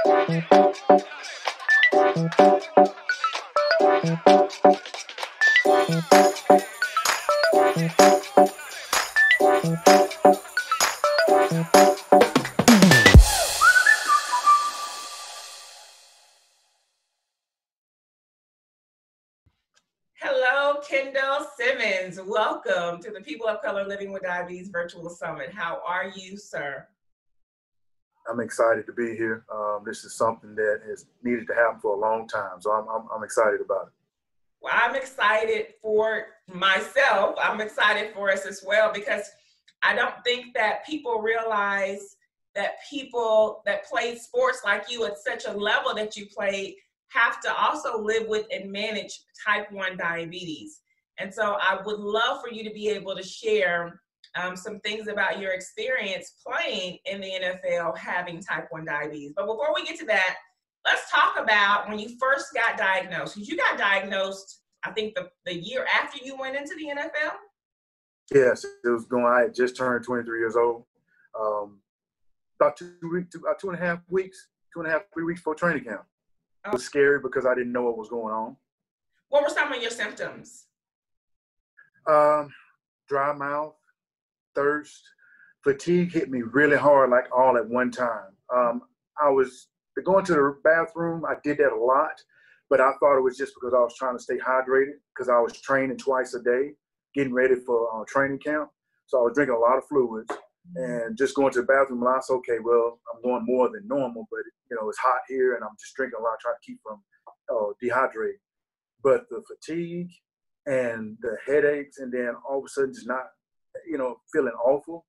Hello, Kendall Simmons. Welcome to the People of Color Living with Diabetes Virtual Summit. How are you, sir? I'm excited to be here. This is something that has needed to happen for a long time, so I'm excited about it. Well, I'm excited for myself. I'm excited for us as well, because I don't think that people realize that people that play sports like you at such a level that you played have to also live with and manage type 1 diabetes. And so I would love for you to be able to share some things about your experience playing in the NFL having type 1 diabetes. But before we get to that, let's talk about when you first got diagnosed. Because you got diagnosed, I think, the year after you went into the NFL? Yes, it was going. I had just turned 23 years old. About 2 and a half weeks, 3 weeks before training camp. It was scary because I didn't know what was going on. What were some of your symptoms? Dry mouth, thirst, fatigue hit me really hard, like all at one time. I was going to the bathroom. I did that a lot, but I thought it was just because I was trying to stay hydrated because I was training twice a day, getting ready for training camp. So I was drinking a lot of fluids and just going to the bathroom. And I said, okay, well, I'm going more than normal, but it's hot here and I'm just drinking a lot, trying to keep from dehydrating. But the fatigue and the headaches, and then all of a sudden just not, feeling awful,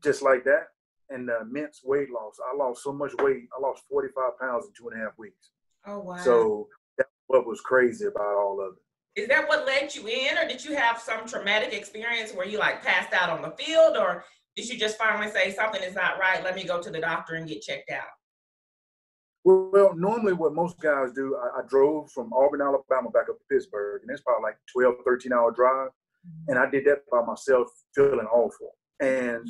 just like that. And the immense weight loss. I lost so much weight. I lost 45 pounds in 2.5 weeks. Oh, wow. So that's what was crazy about all of it. Is that what led you in, or did you have some traumatic experience where you passed out on the field, or did you just finally say something is not right, let me go to the doctor and get checked out? Well, normally what most guys do, I drove from Auburn, Alabama back up to Pittsburgh, and it's probably like 12, 13-hour drive. And I did that by myself, feeling awful. And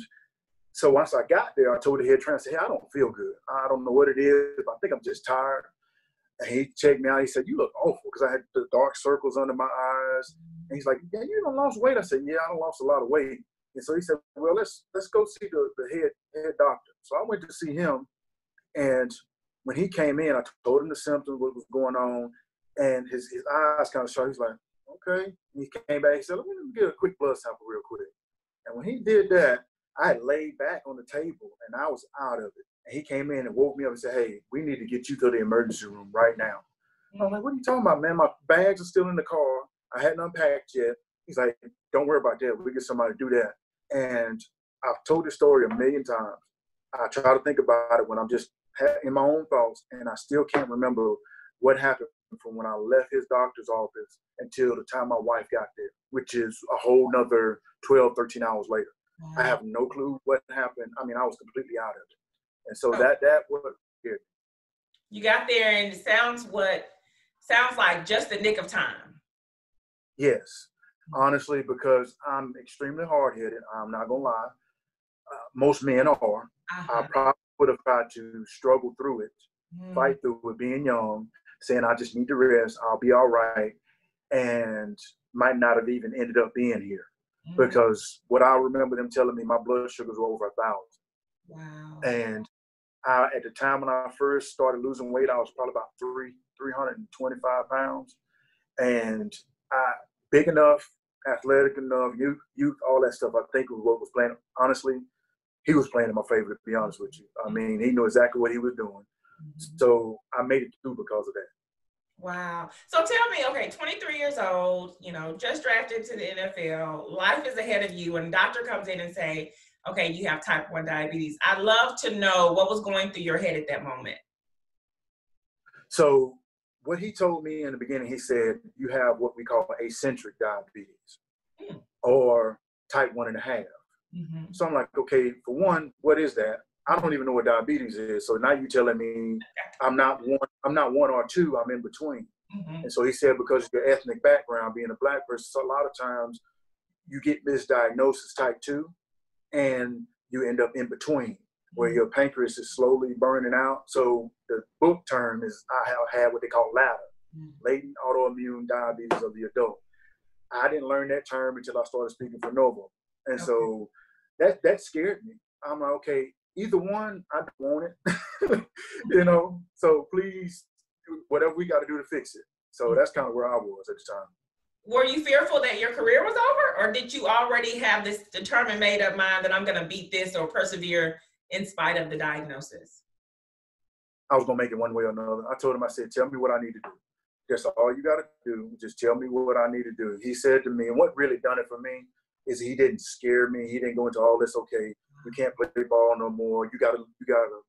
so once I got there, I told the head trainer, I said, hey, I don't feel good. I don't know what it is. I think I'm just tired. And he checked me out. He said, you look awful, because I had the dark circles under my eyes. And he's like, yeah, you done lost weight. I said, yeah, I done lost a lot of weight. And so he said, well, let's go see the head doctor. So I went to see him. And when he came in, I told him the symptoms, what was going on. And his eyes kind of shut. He's like, okay. And he came back. He said, let me get a quick blood sample real quick. And when he did that, I had laid back on the table and I was out of it. And he came in and woke me up and said, hey, we need to get you to the emergency room right now. I'm like, what are you talking about, man? My bags are still in the car. I hadn't unpacked yet. He's like, don't worry about that. We'll get somebody to do that. And I've told this story a million times. I try to think about it when I'm just in my own thoughts, and I still can't remember what happened from when I left his doctor's office until the time my wife got there, which is a whole nother 12, 13 hours later. Wow. I have no clue what happened. I mean, I was completely out of it. And so that was it. You got there, and it sounds like just the nick of time. Yes, honestly, because I'm extremely hard-headed. I'm not going to lie. Most men are. I probably would have tried to struggle through it, fight through it, being young, saying I just need to rest, I'll be all right, and might not have even ended up being here. Because what I remember them telling me, my blood sugars were over 1,000. Wow. And at the time when I first started losing weight, I was probably about 325 pounds. And big enough, athletic enough, youth, all that stuff, I think was what was playing. Honestly, he was playing in my favor, to be honest with you. I mean, he knew exactly what he was doing. So I made it through because of that. Wow. So tell me, okay, 23 years old, just drafted to the NFL, life is ahead of you, and a doctor comes in and say, okay, you have type 1 diabetes. I'd love to know what was going through your head at that moment. So what he told me in the beginning, he said, you have what we call eccentric diabetes or type 1.5. So I'm like, okay, for one, what is that? I don't even know what diabetes is. So now you're telling me I'm not one or two, I'm in between. And so he said, because of your ethnic background, being a black person, so a lot of times you get misdiagnosed as type 2 and you end up in between. where your pancreas is slowly burning out. So the book term is I have what they call LADA, latent autoimmune diabetes of the adult. I didn't learn that term until I started speaking for Novo. And so that scared me. I'm like, okay, either one, I don't want it, you know, so please do whatever we got to do to fix it. So that's kind of where I was at the time. Were you fearful that your career was over, or did you already have this determined, made up mind that I'm going to beat this or persevere in spite of the diagnosis? I was going to make it one way or another. I told him, I said, tell me what I need to do. That's all you got to do. Just tell me what I need to do. He said to me, and what really done it for me is he didn't scare me. He didn't go into all this, okay, we can't play ball no more. You gotta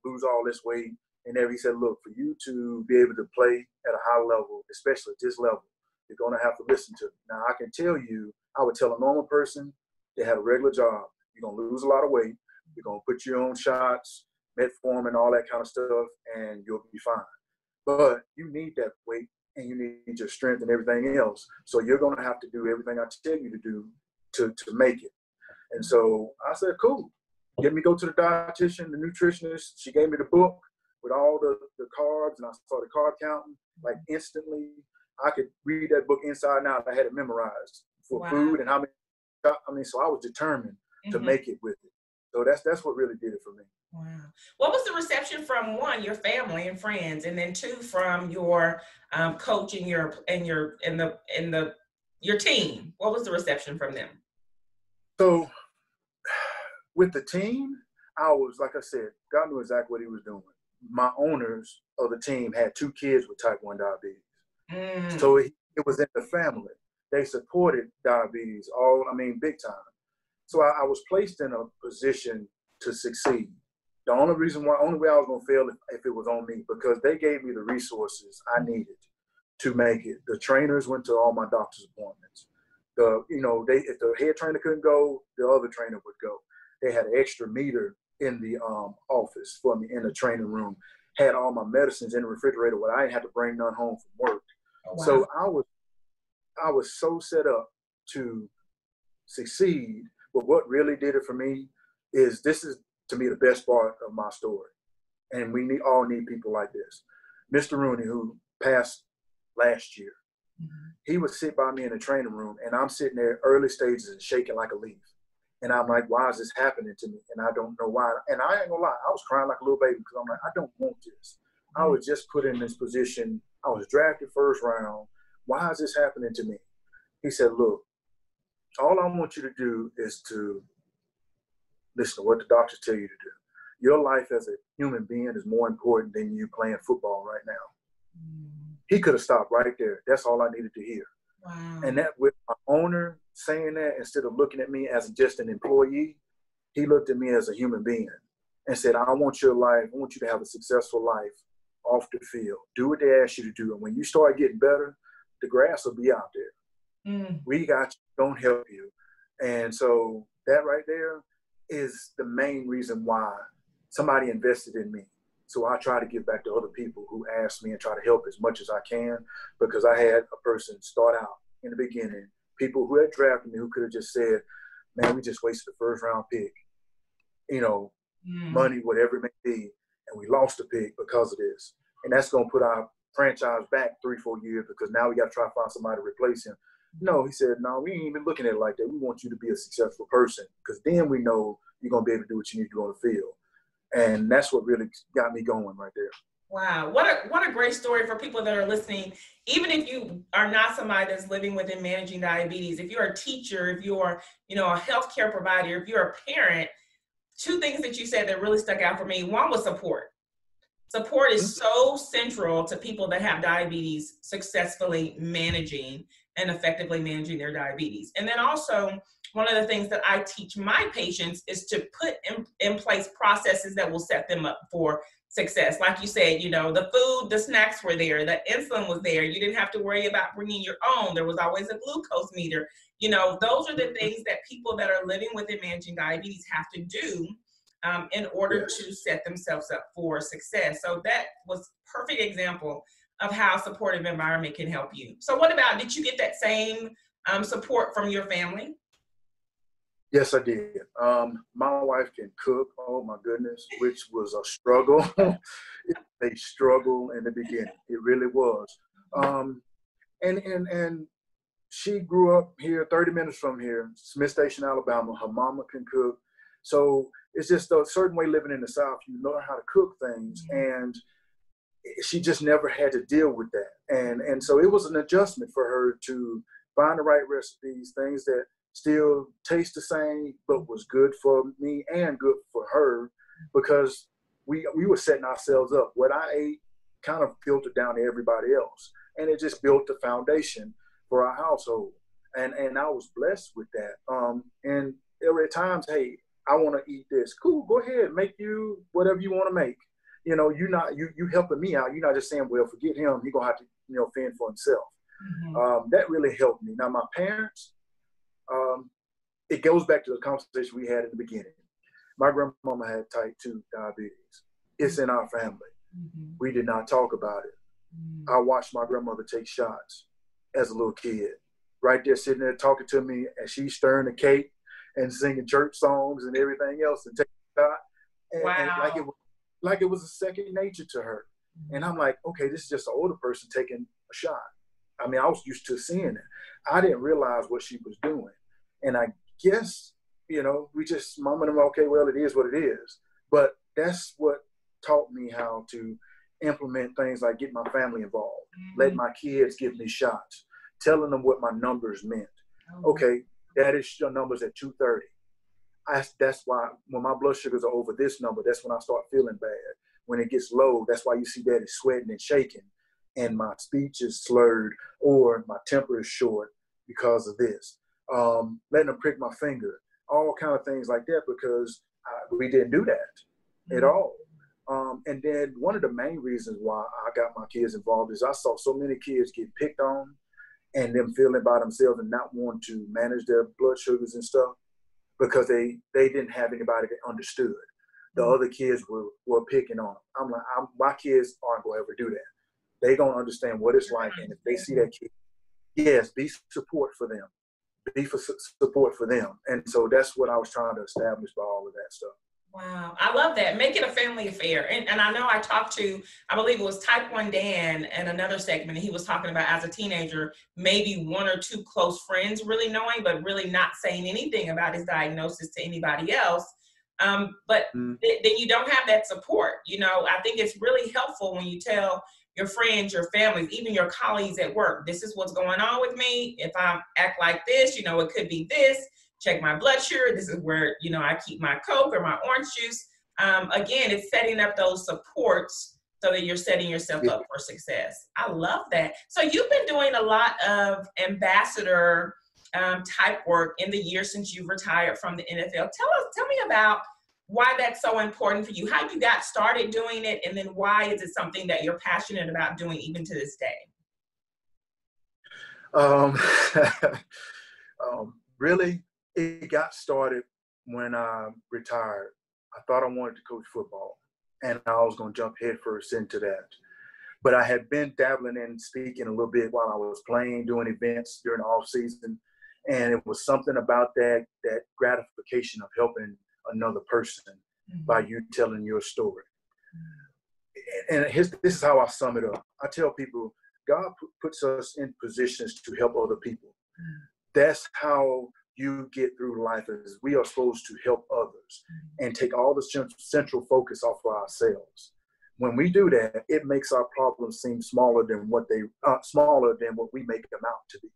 lose all this weight. And then he said, look, for you to be able to play at a high level, especially at this level, you're going to have to listen to me. Now, I can tell you, I would tell a normal person that had a regular job, you're going to lose a lot of weight. You're going to put your own shots, metformin, all that kind of stuff, and you'll be fine. But you need that weight, and you need your strength and everything else. So you're going to have to do everything I tell you to do to make it. And so I said, cool. Let me go to the dietitian, the nutritionist. She gave me the book with all the carbs, and I started carb counting. Like instantly, I could read that book inside and out. I had it memorized for food and how many. So I was determined to make it with it. So that's what really did it for me. Wow. What was the reception from, one, your family and friends, and then two, from your coach and your team? What was the reception from them? So with the team, I was, like I said, God knew exactly what he was doing. My owners of the team had 2 kids with type 1 diabetes. So it was in the family. They supported diabetes big time. So I was placed in a position to succeed. The only way I was going to fail if it was on me, because they gave me the resources I needed to make it. The trainers went to all my doctor's appointments. If the head trainer couldn't go, the other trainer would go. They had an extra meter in the office for me in the training room. Had all my medicines in the refrigerator where I didn't have to bring none home from work. Oh, wow. So I was so set up to succeed. But what really did it for me is, this is to me the best part of my story. And we all need people like this. Mr. Rooney, who passed last year, he would sit by me in the training room, and I'm sitting there early stages and shaking like a leaf. And I'm like, why is this happening to me? And I don't know why. And I ain't gonna lie, I was crying like a little baby, because I'm like, I don't want this. I was just put in this position. I was drafted first round. Why is this happening to me? He said, look, all I want you to do is to listen to what the doctors tell you to do. Your life as a human being is more important than you playing football right now. He could have stopped right there. That's all I needed to hear. Wow. And that, with my owner saying that, instead of looking at me as just an employee, he looked at me as a human being and said, I want your life, I want you to have a successful life off the field. Do what they ask you to do. And when you start getting better, the grass will be out there. We got you, don't help you. And so that right there is the main reason why somebody invested in me. So I try to give back to other people who ask me and try to help as much as I can, because I had a person start out in the beginning, people who had drafted me who could have just said, man, we just wasted the first round pick, money, whatever it may be, and we lost the pick because of this. And that's going to put our franchise back 3-4 years, because now we got to try to find somebody to replace him. No, he said, no, we ain't even looking at it like that. We want you to be a successful person, because then we know you're going to be able to do what you need to do on the field. And that's what really got me going right there. Wow. What a great story for people that are listening. Even if you are not somebody that's living with and managing diabetes, if you're a teacher, if you're, a healthcare provider, if you're a parent, 2 things that you said that really stuck out for me. One was support. Support is so central to people that have diabetes successfully managing and effectively managing their diabetes. And then also, one of the things that I teach my patients is to put in place processes that will set them up for success. Like you said, the food, the snacks were there, the insulin was there. You didn't have to worry about bringing your own. There was always a glucose meter. Those are the things that people that are living with and managing diabetes have to do in order to set themselves up for success. So that was a perfect example of how a supportive environment can help you. So what about, did you get that same support from your family? Yes, I did. My wife can cook. Oh my goodness, which was a struggle. A struggle in the beginning. It really was. And she grew up here, 30 minutes from here, Smith Station, Alabama. Her mama can cook. So it's just a certain way living in the South. You learn how to cook things, and she just never had to deal with that. And so it was an adjustment for her to find the right recipes, things that still taste the same, but was good for me and good for her, because we were setting ourselves up. What I ate kind of filtered down to everybody else, and it just built the foundation for our household. And I was blessed with that. And there were times, hey, I want to eat this. Cool, go ahead, make you whatever you want to make. You know, you helping me out. You're not just saying, well, forget him. He's gonna have to, fend for himself. That really helped me. Now, my parents, it goes back to the conversation we had in the beginning. My grandmama had type 2 diabetes. It's in our family. We did not talk about it. I watched my grandmother take shots as a little kid, right there sitting there talking to me, and she's stirring the cake and singing church songs and everything else, and taking a shot. And like it was a second nature to her. And I'm like, okay, this is just an older person taking a shot. I mean, I was used to seeing it. I didn't realize what she was doing. And I guess, we just mom and them, okay, well, it is what it is. But that's what taught me how to implement things like get my family involved, let my kids give me shots, telling them what my numbers meant. Okay, that is your numbers at 230. That's why when my blood sugars are over this number, that's when I start feeling bad. When it gets low, that's why you see Daddy sweating and shaking, and my speech is slurred, or my temper is short because of this. Letting them prick my finger, all kind of things like that, because we didn't do that at all. And then one of the main reasons why I got my kids involved is I saw so many kids get picked on and them feeling by themselves and not wanting to manage their blood sugars and stuff, because they didn't have anybody that understood. The other kids were picking on them. I'm like, my kids aren't going to ever do that. They're going to understand what it's like. And if they see that kid, yes, be support for them. Be for support for them. And so that's what I was trying to establish by all of that stuff. Wow. I love that. Make it a family affair. And I know I talked to, I believe it was Type 1 Dan in another segment, and he was talking about as a teenager, maybe one or two close friends really knowing, but really not saying anything about his diagnosis to anybody else. But then you don't have that support. I think it's really helpful when you tell your friends, your families, even your colleagues at work, this is what's going on with me. If I act like this, it could be this. Check my blood sugar. This is where, I keep my Coke or my orange juice. Again, it's setting up those supports so that you're setting yourself up for success. I love that. So you've been doing a lot of ambassador type work in the years since you've retired from the NFL. Tell me about why that's so important for you, how you got started doing it, and then why is it something that you're passionate about doing even to this day? Really, it got started when I retired. I thought I wanted to coach football, and I was going to jump headfirst into that. But I had been dabbling in speaking a little bit while I was playing, doing events during the off season. And it was something about that gratification of helping another person by you telling your story. And this is how I sum it up. I tell people, God puts us in positions to help other people. That's how you get through life, is we are supposed to help others and take all the central focus off of ourselves. When we do that, it makes our problems seem smaller than what we make them out to be.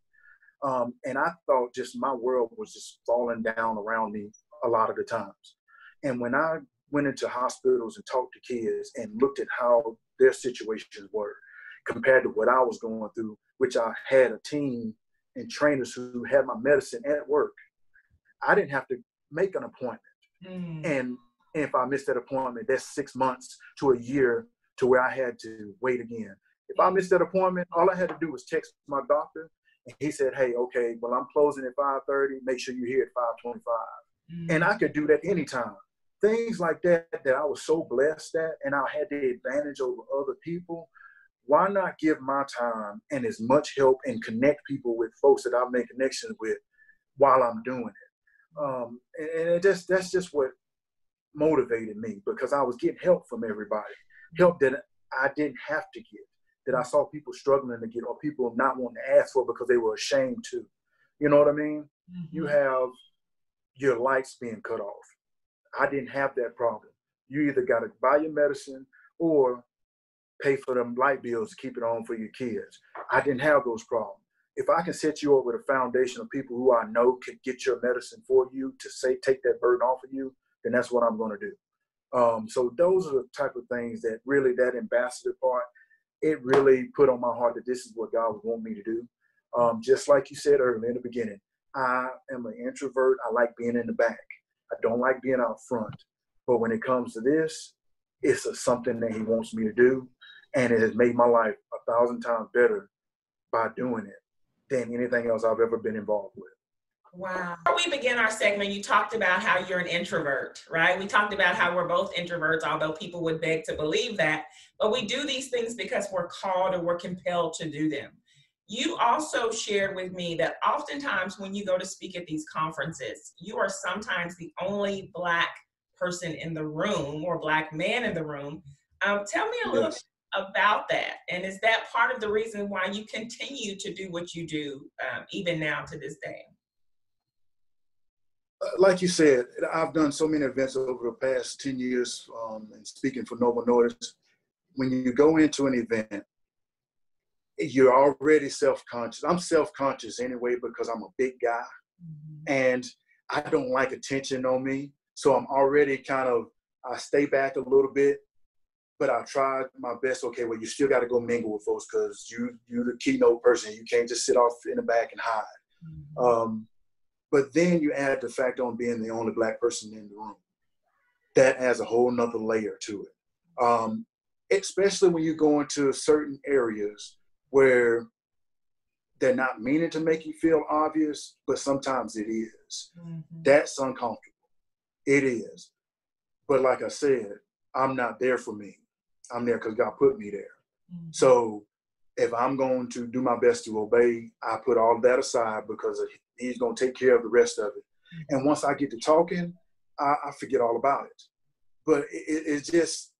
And I thought just my world was just falling down around me a lot of the times. And when I went into hospitals and talked to kids and looked at how their situations were compared to what I was going through, which I had a team and trainers who had my medicine at work, I didn't have to make an appointment. And if I missed that appointment, that's 6 months to a year to where I had to wait again. If I missed that appointment, all I had to do was text my doctor, and he said, hey, okay, well, I'm closing at 5:30. Make sure you're here at 5:25. And I could do that anytime. Things like that I was so blessed at, and I had the advantage over other people. Why not give my time and as much help and connect people with folks that I make connections with while I'm doing it? And that's just what motivated me, because I was getting help from everybody, help that I didn't have to get, that I saw people struggling to get, or people not wanting to ask for because they were ashamed to. You know what I mean? You have your lights being cut off. I didn't have that problem. You either got to buy your medicine or pay for them light bills to keep it on for your kids. I didn't have those problems. If I can set you up with a foundation of people who I know can get your medicine for you to say, take that burden off of you, then that's what I'm going to do. So those are the type of things that really, that ambassador part, it really put on my heart that this is what God would want me to do. Just like you said earlier in the beginning, I am an introvert. I like being in the back. I don't like being out front. But when it comes to this, it's something that he wants me to do. And it has made my life 1,000 times better by doing it than anything else I've ever been involved with. Wow. Before we begin our segment, you talked about how you're an introvert, right? We talked about how we're both introverts, although people would beg to believe that. But we do these things because we're called or we're compelled to do them. You also shared with me that oftentimes when you go to speak at these conferences, you are sometimes the only Black person in the room or Black man in the room. Tell me a little bit about that. And is that part of the reason why you continue to do what you do even now to this day? Like you said, I've done so many events over the past 10 years and speaking for Novo Nordisk. When you go into an event, you're already self-conscious. I'm self-conscious anyway because I'm a big guy and I don't like attention on me. So I'm already I stay back a little bit, but I try my best. Okay, well, you still got to go mingle with folks because you're the keynote person. You can't just sit off in the back and hide. But then you add the fact on being the only Black person in the room. That adds a whole nother layer to it. Especially when you go into certain areas where they're not meaning to make you feel obvious, but sometimes it is. That's uncomfortable. It is. But like I said, I'm not there for me. I'm there because God put me there. So if I'm going to do my best to obey, I put all that aside because he's going to take care of the rest of it. And once I get to talking, I forget all about it. But it's just,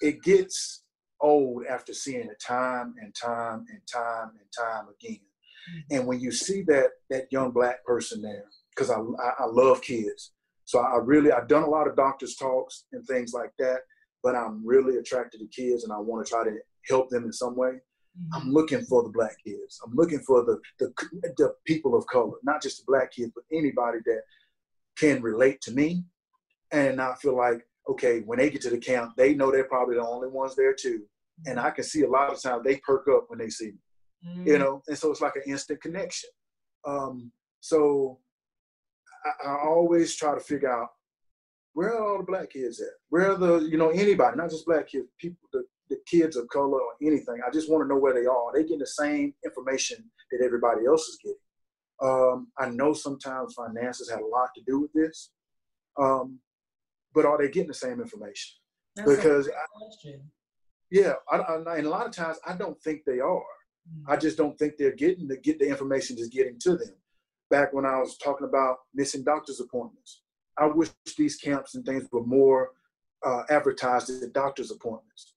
it gets old after seeing it time and time and time and time again. And when you see that young Black person there, because I love kids. So I've done a lot of doctors' talks and things like that, but I'm really attracted to kids and I want to try to help them in some way. I'm looking for the Black kids. I'm looking for the people of color, not just the Black kids, but anybody that can relate to me. And I feel like, okay, when they get to the camp, they know they're probably the only ones there too. And I can see a lot of times they perk up when they see me, you know? And so it's like an instant connection. So I always try to figure out, where are all the Black kids at? Where are anybody, not just Black kids, people, the kids of color or anything. I just want to know where they are. Are they getting the same information that everybody else is getting? I know sometimes finances had a lot to do with this, but are they getting the same information? That's because a great question. And a lot of times I don't think they are. I just don't think they're getting the information that's getting to them. Back when I was talking about missing doctor's appointments, I wish these camps and things were more advertised at doctor's appointments.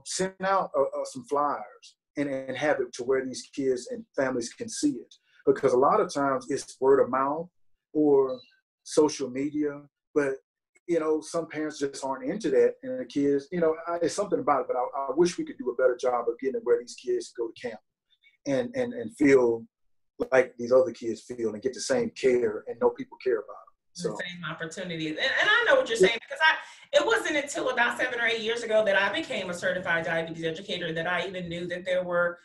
Send out some flyers and have it to where these kids and families can see it. Because a lot of times it's word of mouth or social media, but some parents just aren't into that. And the kids, it's something about it, but I wish we could do a better job of getting it where these kids go to camp and feel like these other kids feel and get the same care and know people care about them. So. The same opportunities. And I know what you're saying, because it wasn't until about 7 or 8 years ago that I became a certified diabetes educator that I even knew that there were,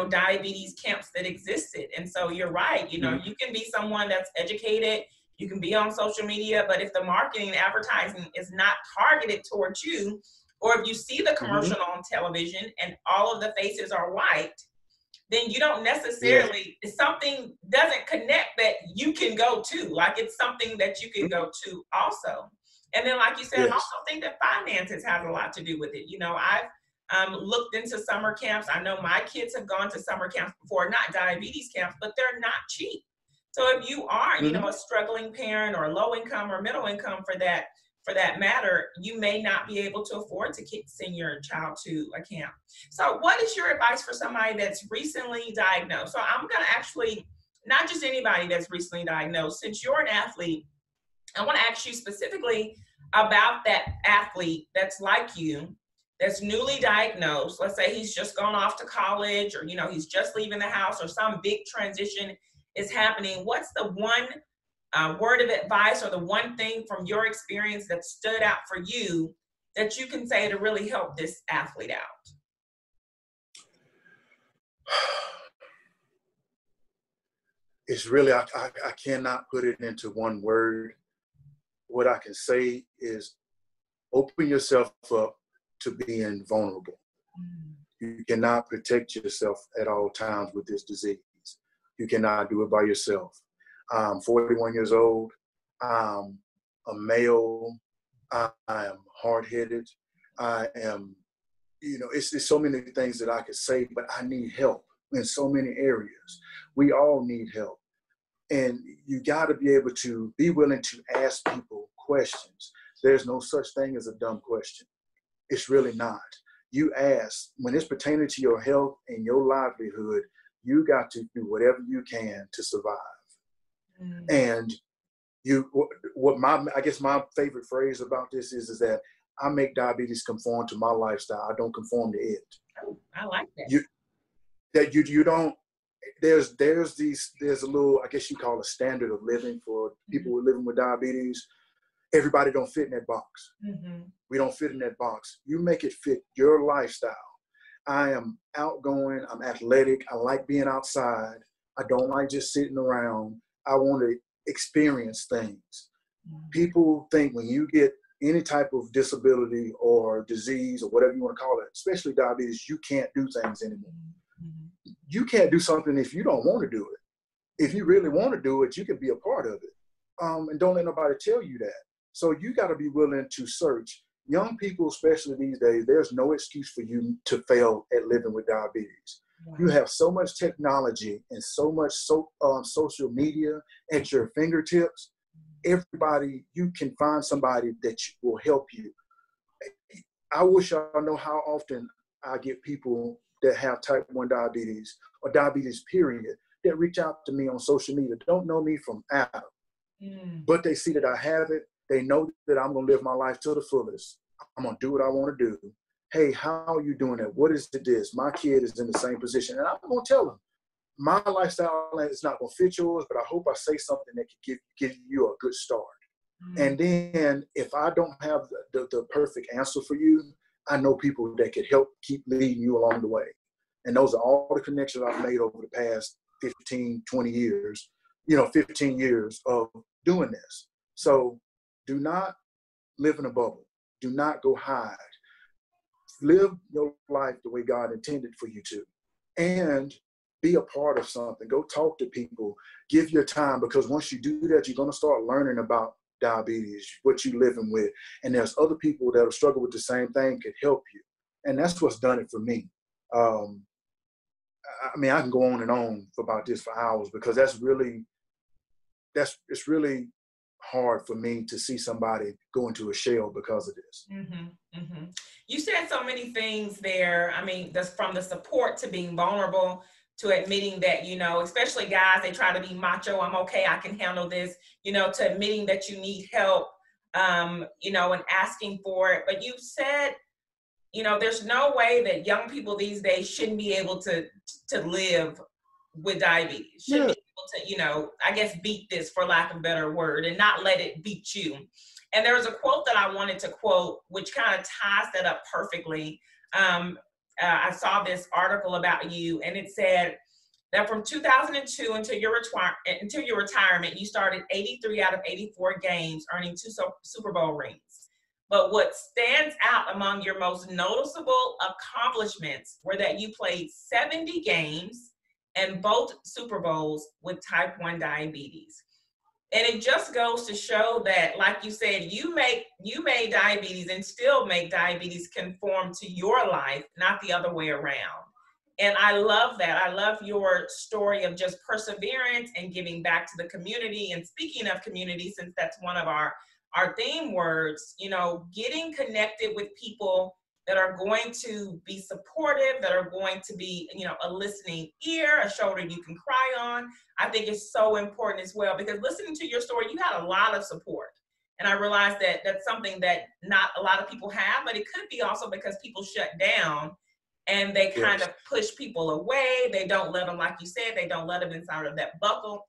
diabetes camps that existed. And so you're right, you can be someone that's educated, you can be on social media, but if the marketing and advertising is not targeted towards you, or if you see the commercial on television and all of the faces are white, then you don't necessarily, something doesn't connect that you can go to. Like it's something that you can go to also. And then like you said, I also think that finances has a lot to do with it. I've looked into summer camps. I know my kids have gone to summer camps before, not diabetes camps, but they're not cheap. So if you are, you know, a struggling parent or low income or middle income for that matter, you may not be able to afford to send your child to a camp. So what is your advice for somebody that's recently diagnosed? So I'm going to actually, not just anybody that's recently diagnosed, since you're an athlete, I want to ask you specifically about that athlete that's like you, that's newly diagnosed. Let's say he's just gone off to college, or, you know, he's just leaving the house, or some big transition is happening. What's the one word of advice or the one thing from your experience that stood out for you that you can say to really help this athlete out? It's really, I cannot put it into one word. What I can say is open yourself up to being vulnerable. You cannot protect yourself at all times with this disease. You cannot do it by yourself. I'm 41 years old. I'm a male. I am hard-headed. I am, you know, it's so many things that I could say, but I need help in so many areas. We all need help. And you got to be able to be willing to ask people questions. There's no such thing as a dumb question. It's really not. You ask, when it's pertaining to your health and your livelihood, you got to do whatever you can to survive. And I guess my favorite phrase about this is that I make diabetes conform to my lifestyle. I don't conform to it. Oh, I like that. You don't. There's a little, I guess you call it, standard of living for people who are living with diabetes. Everybody don't fit in that box. We don't fit in that box. You make it fit your lifestyle. I am outgoing. I'm athletic. I like being outside. I don't like just sitting around. I want to experience things. People think when you get any type of disability or disease or whatever you want to call it, especially diabetes, you can't do things anymore. You can't do something if you don't want to do it. If you really want to do it, you can be a part of it. And don't let nobody tell you that. So you got to be willing to search. Young people, especially these days, there's no excuse for you to fail at living with diabetes. Wow. You have so much technology and so much social media at your fingertips. Everybody, you can find somebody that will help you. I wish I know how often I get people that have type 1 diabetes or diabetes period that reach out to me on social media, don't know me from Adam, but they see that I have it. They know that I'm going to live my life to the fullest. I'm going to do what I want to do. Hey, how are you doing that? What is this? My kid is in the same position. And I'm going to tell them, my lifestyle is not going to fit yours, but I hope I say something that can give you a good start. And then if I don't have the perfect answer for you, I know people that could help keep leading you along the way. And those are all the connections I've made over the past 15, 20 years, 15 years of doing this. So do not live in a bubble. Do not go hide. Live your life the way God intended for you to. And be a part of something. Go talk to people. Give your time, because once you do that, you're going to start learning about diabetes, what you're living with. And there's other people that will struggle with the same thing could help you. And that's what's done it for me. I mean, I can go on and on about this for hours, because it's really hard for me to see somebody go into a shell because of this. You said so many things there. I mean, from the support to being vulnerable to admitting that, especially guys, they try to be macho. I'm okay. I can handle this, to admitting that you need help, and asking for it. But you said, there's no way that young people these days shouldn't be able to live with diabetes. Shouldn't be able to, I guess, beat this, for lack of a better word, and not let it beat you. And there was a quote that I wanted to quote, which kind of ties that up perfectly. I saw this article about you, and it said that from 2002 until your retirement, you started 83 out of 84 games, earning 2 Super Bowl rings. But what stands out among your most noticeable accomplishments were that you played 70 games and both Super Bowls with type 1 diabetes. And it just goes to show that, like you said, you made diabetes and still make diabetes conform to your life, not the other way around. And I love that. I love your story of just perseverance and giving back to the community. And speaking of community, since that's one of our theme words, you know, getting connected with people that are going to be supportive, that are going to be, you know, a listening ear, a shoulder you can cry on, I think is so important as well. Because listening to your story, you had a lot of support. And I realized that that's something that not a lot of people have, but it could be also because people shut down and they kind of push people away. They don't let them, like you said, they don't let them inside of that bubble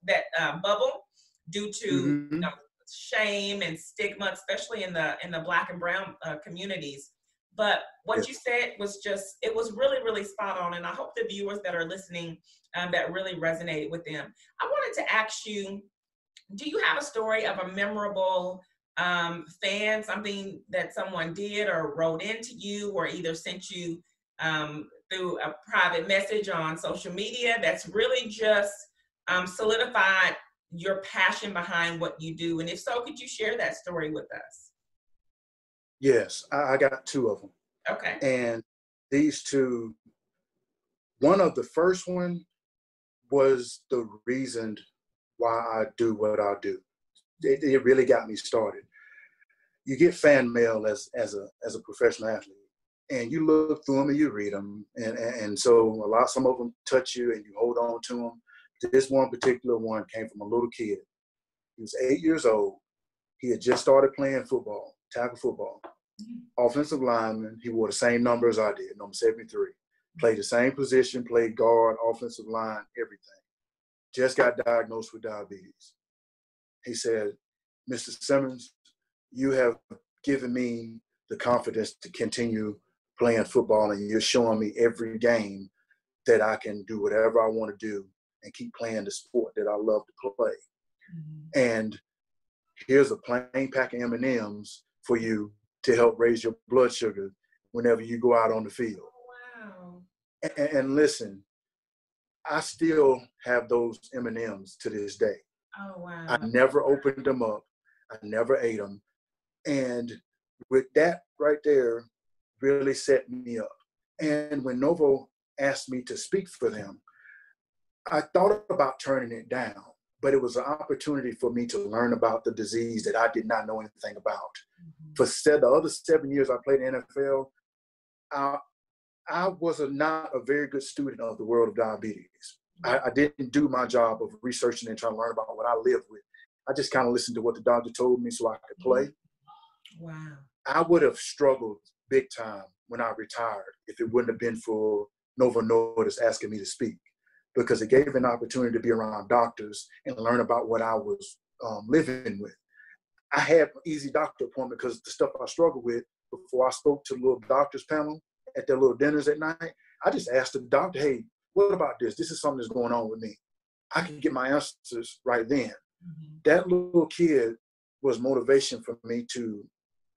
due to you know, shame and stigma, especially in the Black and brown communities. But what you said was just, it was really, really spot on. And I hope the viewers that are listening, that really resonated with them. I wanted to ask you, do you have a story of a memorable fan, something that someone did or wrote into you or either sent you through a private message on social media that's really just solidified your passion behind what you do? And if so, could you share that story with us? Yes, I got two of them. Okay. And these two, one of the first one was the reason why I do what I do. It really got me started. You get fan mail as a professional athlete, and you look through them and you read them, and so some of them touch you and you hold on to them. This one particular one came from a little kid. He was 8 years old. He had just started playing football, tackle football. Offensive lineman. He wore the same number as I did, number 73. Played the same position, played guard, offensive line, everything. Just got diagnosed with diabetes. He said, "Mr. Simmons, you have given me the confidence to continue playing football, and you're showing me every game that I can do whatever I want to do and keep playing the sport that I love to play. And here's a plain pack of M&Ms for you to help raise your blood sugar whenever you go out on the field." Wow. And listen, I still have those M&Ms to this day. Oh, wow. I never opened them up. I never ate them. And with that right there, really set me up. And when Novo asked me to speak for them, I thought about turning it down, but it was an opportunity for me to learn about the disease that I did not know anything about. For the other 7 years I played in the NFL, I was not a very good student of the world of diabetes. I didn't do my job of researching and trying to learn about what I lived with. I just kind of listened to what the doctor told me so I could play. Wow. I would have struggled big time when I retired if it wouldn't have been for Novo Nordisk asking me to speak, because it gave an opportunity to be around doctors and learn about what I was living with. I had an easy doctor appointment because the stuff I struggled with before I spoke to the little doctors panel at their little dinners at night. I just asked the doctor, "Hey, what about this? This is something that's going on with me." I can get my answers right then. That little kid was motivation for me to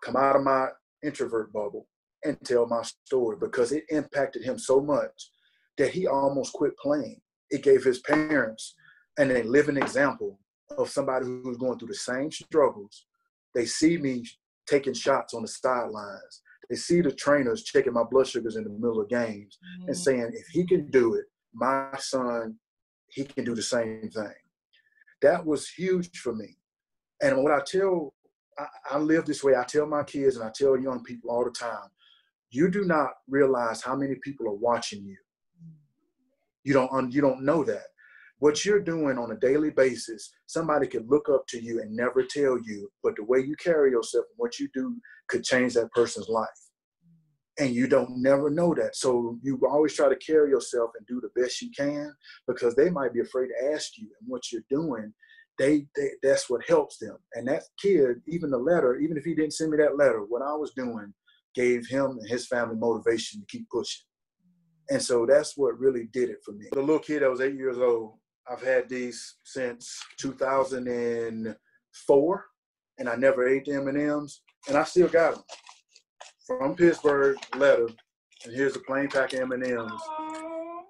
come out of my introvert bubble and tell my story, because it impacted him so much that he almost quit playing. It gave his parents a living example of somebody who's going through the same struggles. They see me taking shots on the sidelines. They see the trainers checking my blood sugars in the middle of games and saying, if he can do it, my son, he can do the same thing. That was huge for me. And what I live this way. I tell my kids and I tell young people all the time, you do not realize how many people are watching you. You don't know that. What you're doing on a daily basis, somebody could look up to you and never tell you, but the way you carry yourself and what you do could change that person's life. And you don't never know that. So you always try to carry yourself and do the best you can, because they might be afraid to ask you, and what you're doing, that's what helps them. And that kid, even the letter, even if he didn't send me that letter, what I was doing gave him and his family motivation to keep pushing. And so that's what really did it for me. The little kid that was 8 years old, I've had these since 2004, and I never ate the M&Ms, and I still got them. From Pittsburgh, letter, and here's a plain pack of M&Ms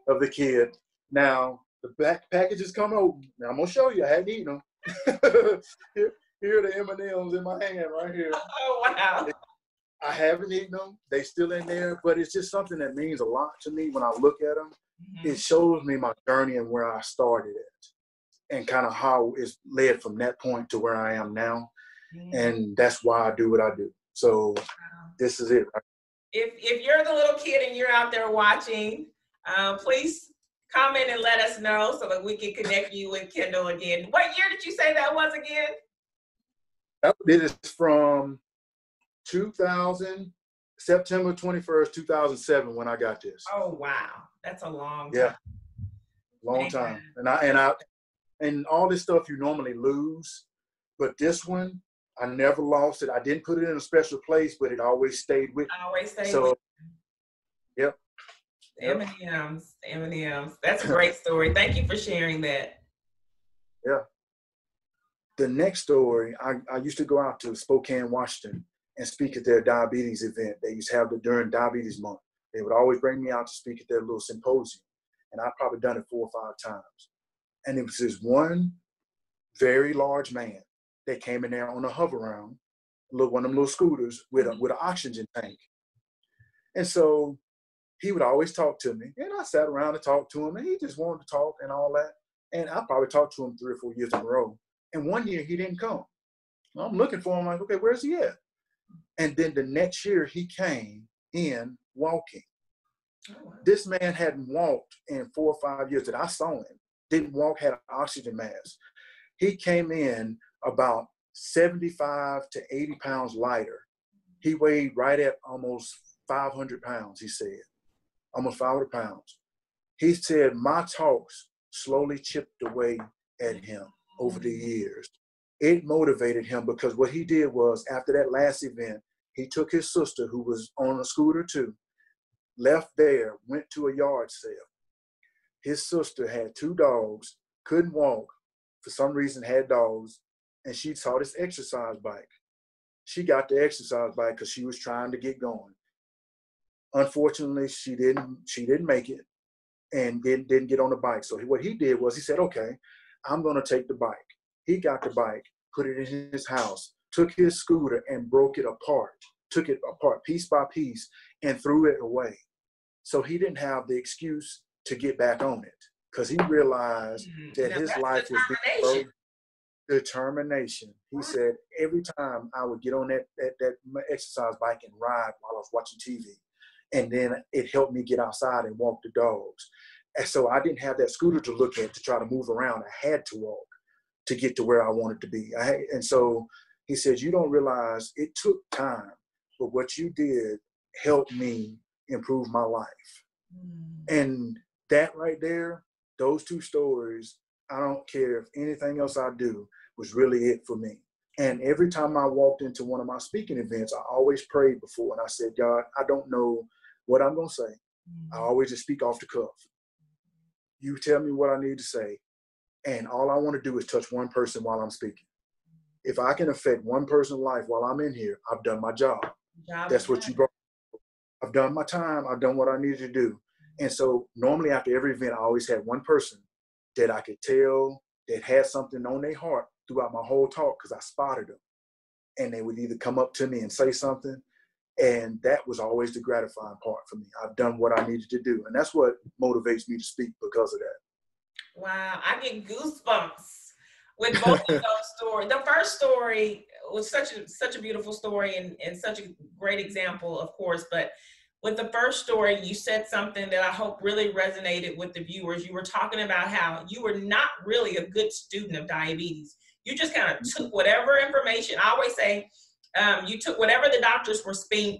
of the kid. Now, the back packages come open. Now, I'm going to show you. I hadn't eaten them. Here are the M&Ms in my hand right here. Oh, wow. I haven't eaten them. They still in there, but it's just something that means a lot to me when I look at them. it shows me my journey and where I started at, and kind of how it's led from that point to where I am now. And that's why I do what I do. So this is it. If you're the little kid and you're out there watching, please comment and let us know so that we can connect you with Kendall again. What year did you say that was again? It is from 2000, September 21st, 2007 when I got this. Oh, wow. That's a long time. Yeah, long time. And all this stuff you normally lose, but this one, I never lost it. I didn't put it in a special place, but it always stayed with me. Always stayed with me. Yep. M&Ms. That's a great story. Thank you for sharing that. Yeah. The next story, I used to go out to Spokane, Washington, and speak at their diabetes event. They used to have it during Diabetes Month. They would always bring me out to speak at their little symposium. And I've probably done it 4 or 5 times. And it was this one very large man that came in there on a hover round, one of them little scooters with an oxygen tank. And so he would always talk to me. And I sat around and talked to him, and he just wanted to talk and all that. And I probably talked to him 3 or 4 years in a row. And one year he didn't come. I'm looking for him, like, okay, where's he at? And then the next year he came in walking. Oh, wow. This man hadn't walked in 4 or 5 years that I saw him. Didn't walk, had an oxygen mask. He came in about 75 to 80 pounds lighter. He weighed right at almost 500 pounds, he said. Almost 500 pounds. He said my talks slowly chipped away at him over the years. It motivated him because what he did was, after that last event, he took his sister, who was on a scooter too, left there, went to a yard sale. His sister had 2 dogs, couldn't walk, for some reason had dogs, and she saw this exercise bike. She got the exercise bike because she was trying to get going. Unfortunately, she didn't make it and didn't get on the bike. So what he did was he said, okay, I'm going to take the bike. He got the bike, put it in his house, took his scooter and broke it apart, took it apart piece by piece and threw it away. So he didn't have the excuse to get back on it because he realized that his life was being determination. He said every time I would get on that exercise bike and ride while I was watching TV, and then it helped me get outside and walk the dogs. And so I didn't have that scooter to look at to try to move around. I had to walk to get to where I wanted to be. And so he said, you don't realize it took time, but what you did helped me improve my life. And that right there, those 2 stories, I don't care if anything else I do, was really it for me. And every time I walked into one of my speaking events, I always prayed before. And I said, God, I don't know what I'm going to say. I always just speak off the cuff. You tell me what I need to say. And all I want to do is touch one person while I'm speaking. If I can affect one person's life while I'm in here, I've done my job. That's what you brought. I've done my time. I've done what I needed to do. And so normally after every event, I always had one person that I could tell that had something on their heart throughout my whole talk because I spotted them. And they would either come up to me and say something. And that was always the gratifying part for me. I've done what I needed to do. And that's what motivates me to speak because of that. Wow, I get goosebumps with both of those stories. The first story was such a beautiful story and such a great example, of course. But with the first story, you said something that I hope really resonated with the viewers. You were talking about how you were not really a good student of diabetes. You just kind of took whatever information. I always say, you took whatever the doctors were spoon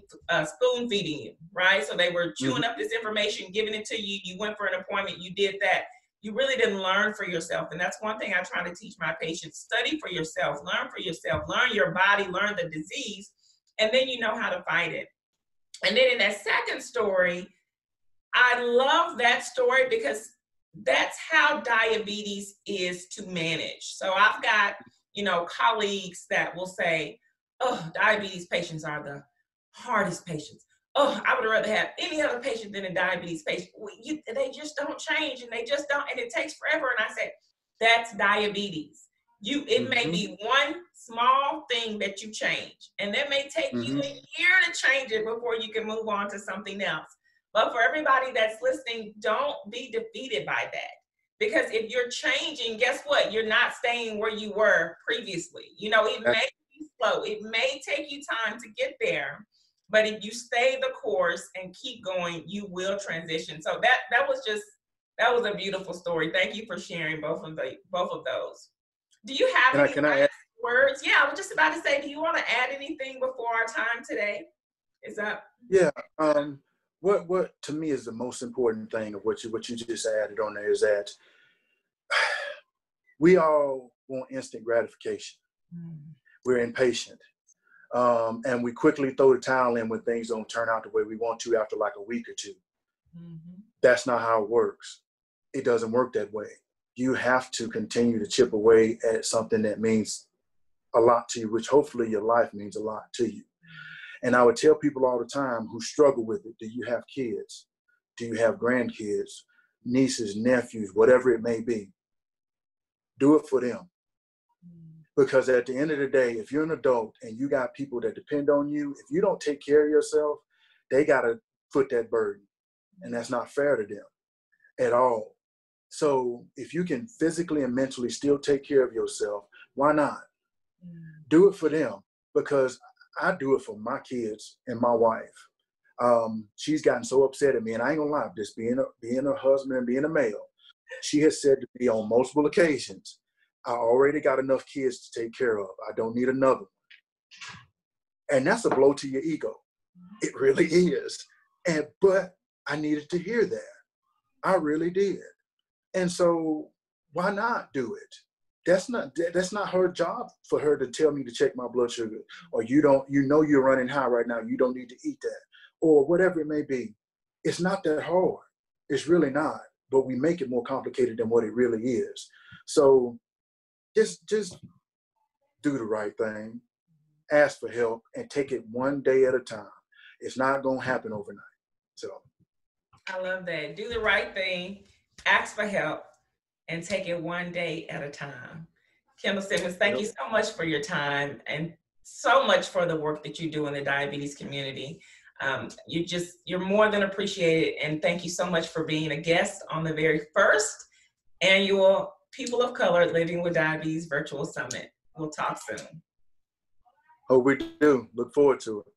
feeding you, right? So they were chewing up this information, giving it to you. You went for an appointment, you did that. You really didn't learn for yourself. And that's one thing I try to teach my patients. Study for yourself, learn for yourself, learn your body, learn the disease, and then you know how to fight it. And then in that second story, I love that story because that's how diabetes is to manage. So I've got, colleagues that will say, oh, diabetes patients are the hardest patients. Oh, I would rather have any other patient than a diabetes patient. They just don't change and they just don't, and it takes forever. And I said, that's diabetes. It may be one small thing that you change, and that may take you a year to change it before you can move on to something else. But for everybody that's listening, don't be defeated by that. Because if you're changing, guess what? You're not staying where you were previously. You know, it may be slow. It may take you time to get there. But if you stay the course and keep going, you will transition. So that was a beautiful story. Thank you for sharing both of those. Do you have any last words? Yeah, I was just about to say, do you want to add anything before our time today is up? Yeah. What to me is the most important thing of what you just added on there is that we all want instant gratification. We're impatient. And we quickly throw the towel in when things don't turn out the way we want to after like a week or two. That's not how it works. It doesn't work that way. You have to continue to chip away at something that means a lot to you, which hopefully your life means a lot to you. And I would tell people all the time who struggle with it, do you have kids? Do you have grandkids, nieces, nephews, whatever it may be? Do it for them. Because at the end of the day, if you're an adult and you got people that depend on you, if you don't take care of yourself, they got to foot that burden. And that's not fair to them at all. So if you can physically and mentally still take care of yourself, why not? Do it for them, because I do it for my kids and my wife. She's gotten so upset at me, and I ain't gonna lie, just being a husband and being a male, she has said to me on multiple occasions, I already got enough kids to take care of. I don't need another one. And that's a blow to your ego. It really is. But I needed to hear that. I really did. And so why not do it? That's not her job for her to tell me to check my blood sugar, or you're running high right now. You don't need to eat that, or whatever it may be. It's not that hard. It's really not. But we make it more complicated than what it really is. So just do the right thing, ask for help, and take it one day at a time. It's not going to happen overnight. So I love that. Do the right thing, ask for help, and take it one day at a time. Kendall Simmons, thank you so much for your time and so much for the work that you do in the diabetes community. You're more than appreciated, and thank you so much for being a guest on the very first annual People of Color Living with Diabetes Virtual Summit. We'll talk soon. Hope we do. Look forward to it.